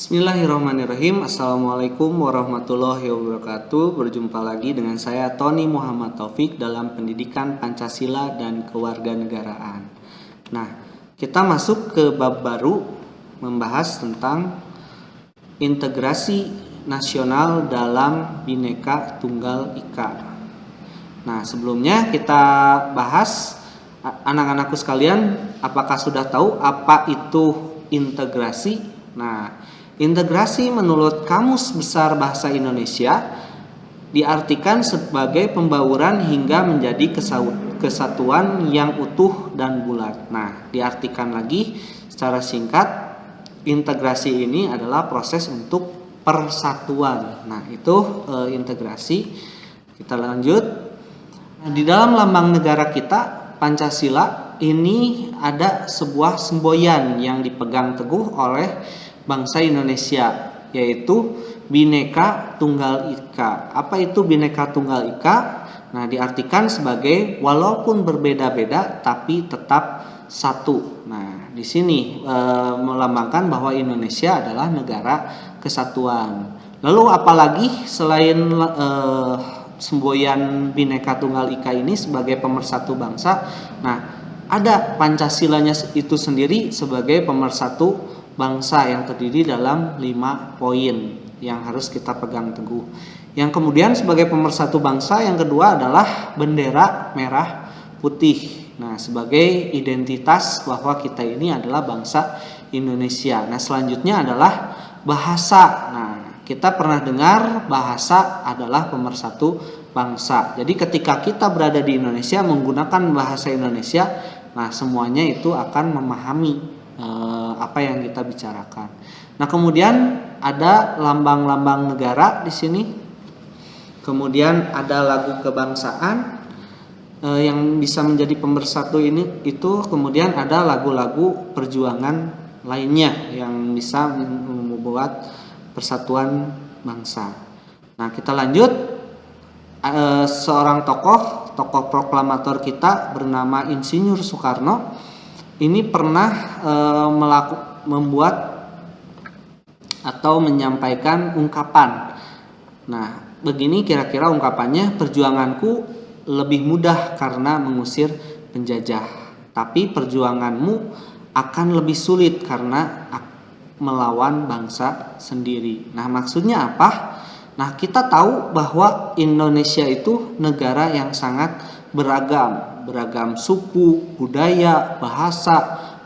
Bismillahirrahmanirrahim. Assalamualaikum warahmatullahi wabarakatuh. Berjumpa lagi dengan saya Tony Muhammad Taufik dalam Pendidikan Pancasila dan Kewarganegaraan. Nah, kita masuk ke bab baru membahas tentang integrasi nasional dalam Bhinneka Tunggal Ika. Nah, sebelumnya kita bahas, anak-anakku sekalian, apakah sudah tahu apa itu integrasi? Nah, integrasi menurut Kamus Besar Bahasa Indonesia diartikan sebagai pembauran hingga menjadi kesatuan yang utuh dan bulat. Nah, diartikan lagi secara singkat, integrasi ini adalah proses untuk persatuan. Nah, itu integrasi. Kita lanjut. Nah, di dalam lambang negara kita, Pancasila, ini ada sebuah semboyan yang dipegang teguh oleh bangsa Indonesia, yaitu Bhinneka Tunggal Ika. Apa itu Bhinneka Tunggal Ika? Nah, diartikan sebagai walaupun berbeda-beda tapi tetap satu. Nah, di sini melambangkan bahwa Indonesia adalah negara kesatuan. Lalu apalagi selain semboyan Bhinneka Tunggal Ika ini sebagai pemersatu bangsa? Nah, ada Pancasilanya itu sendiri sebagai pemersatu bangsa yang terdiri dalam 5 poin yang harus kita pegang teguh. Yang kemudian sebagai pemersatu bangsa yang kedua adalah bendera merah putih. Nah, sebagai identitas bahwa kita ini adalah bangsa Indonesia. Nah, selanjutnya adalah bahasa. Nah, kita pernah dengar bahasa adalah pemersatu bangsa. Jadi ketika kita berada di Indonesia menggunakan bahasa Indonesia, nah semuanya itu akan memahami apa yang kita bicarakan. Nah, kemudian ada lambang-lambang negara di sini. Kemudian ada lagu kebangsaan yang bisa menjadi pemersatu ini itu. Kemudian ada lagu-lagu perjuangan lainnya yang bisa membuat persatuan bangsa. Nah, kita lanjut. Seorang tokoh proklamator kita bernama Insinyur Soekarno ini pernah membuat atau menyampaikan ungkapan. Nah, begini kira-kira ungkapannya, perjuanganku lebih mudah karena mengusir penjajah, tapi perjuanganmu akan lebih sulit karena melawan bangsa sendiri. Nah, maksudnya apa? Nah, kita tahu bahwa Indonesia itu negara yang sangat beragam suku, budaya, bahasa,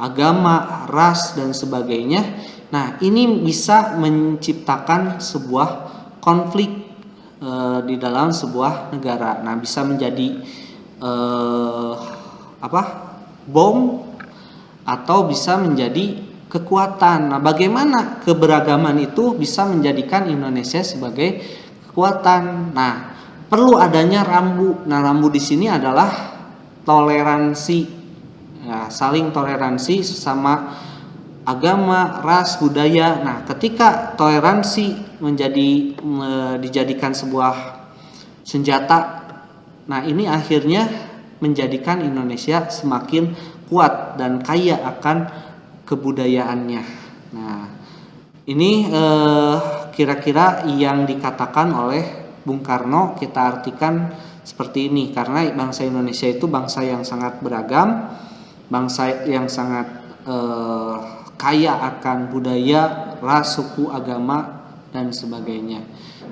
agama, ras, dan sebagainya. Nah, ini bisa menciptakan sebuah konflik di dalam sebuah negara. Nah, bisa menjadi bom atau bisa menjadi kekuatan. Nah, bagaimana keberagaman itu bisa menjadikan Indonesia sebagai kekuatan? Nah, perlu adanya rambu. Nah, rambu di sini adalah toleransi, ya, saling toleransi sesama agama, ras, budaya. Nah, ketika toleransi dijadikan sebuah senjata, nah ini akhirnya menjadikan Indonesia semakin kuat dan kaya akan kebudayaannya. Nah, ini kira-kira yang dikatakan oleh Bung Karno kita artikan seperti ini, karena bangsa Indonesia itu bangsa yang sangat beragam, bangsa yang sangat kaya akan budaya, ras, suku, agama, dan sebagainya.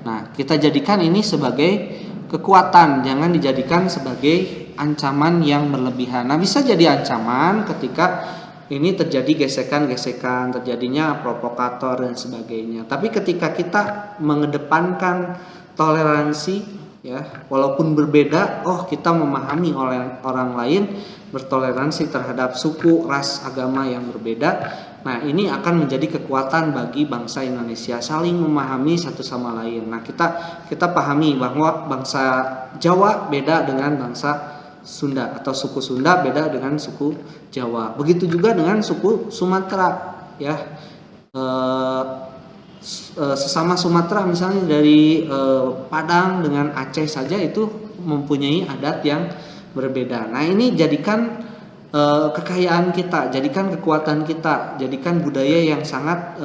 Nah, kita jadikan ini sebagai kekuatan, jangan dijadikan sebagai ancaman yang berlebihan. Nah, bisa jadi ancaman ketika ini terjadi gesekan-gesekan, terjadinya provokator dan sebagainya. Tapi ketika kita mengedepankan toleransi, ya, walaupun berbeda, kita memahami oleh orang lain, bertoleransi terhadap suku, ras, agama yang berbeda. Nah, ini akan menjadi kekuatan bagi bangsa Indonesia, saling memahami satu sama lain. Nah, kita pahami bahwa bangsa Jawa beda dengan bangsa Sunda, atau suku Sunda beda dengan suku Jawa. Begitu juga dengan suku Sumatera, ya. Sesama Sumatera misalnya dari Padang dengan Aceh saja itu mempunyai adat yang berbeda. Nah, ini jadikan kekayaan kita, jadikan kekuatan kita, jadikan budaya yang sangat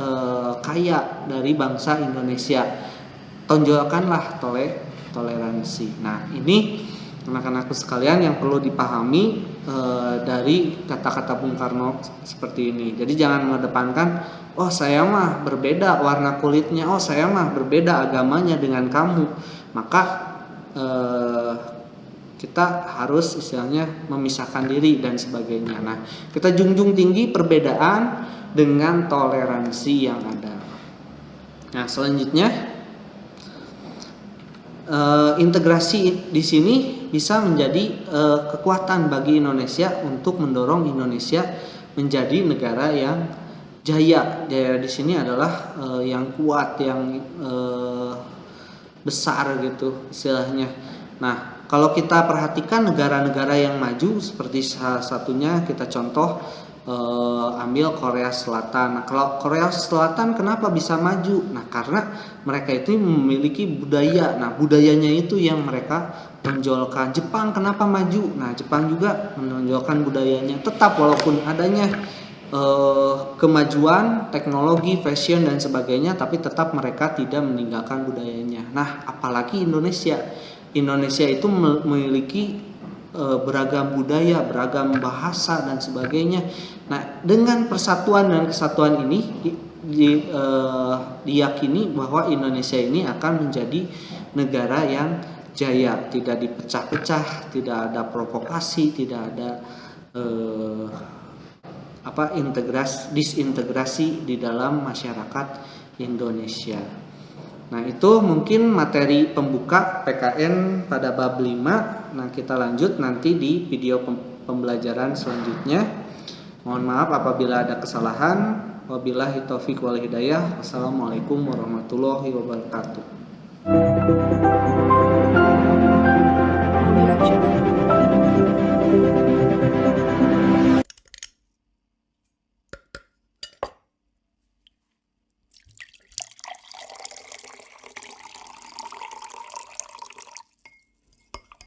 kaya dari bangsa Indonesia. Tonjolkanlah toleransi. Nah, ini anak-anakku sekalian yang perlu dipahami dari kata-kata Bung Karno seperti ini. Jadi jangan mengedepankan, oh saya mah berbeda warna kulitnya, oh saya mah berbeda agamanya dengan kamu. Maka kita harus istilahnya memisahkan diri dan sebagainya. Nah, kita junjung tinggi perbedaan dengan toleransi yang ada. Nah, selanjutnya integrasi di sini bisa menjadi kekuatan bagi Indonesia untuk mendorong Indonesia menjadi negara yang jaya. Jaya di sini adalah yang kuat, yang besar gitu istilahnya. Nah, kalau kita perhatikan negara-negara yang maju seperti salah satunya kita contoh ambil Korea Selatan. Nah, kalau Korea Selatan kenapa bisa maju? Nah, karena mereka itu memiliki budaya. Nah, budayanya itu yang mereka menonjolkan. Jepang kenapa maju? Nah, Jepang juga menonjolkan budayanya. Tetap walaupun adanya kemajuan teknologi, fashion dan sebagainya, tapi tetap mereka tidak meninggalkan budayanya. Nah, apalagi Indonesia. Indonesia itu memiliki beragam budaya, beragam bahasa dan sebagainya. Nah, dengan persatuan dan kesatuan ini diyakini bahwa Indonesia ini akan menjadi negara yang jaya, tidak dipecah-pecah, tidak ada provokasi, tidak ada disintegrasi di dalam masyarakat Indonesia. Nah, itu mungkin materi pembuka PKN pada bab 5. Nah, kita lanjut nanti di video pembelajaran selanjutnya. Mohon maaf apabila ada kesalahan. Wabillahi taufiq wal hidayah. Wassalamualaikum warahmatullahi wabarakatuh.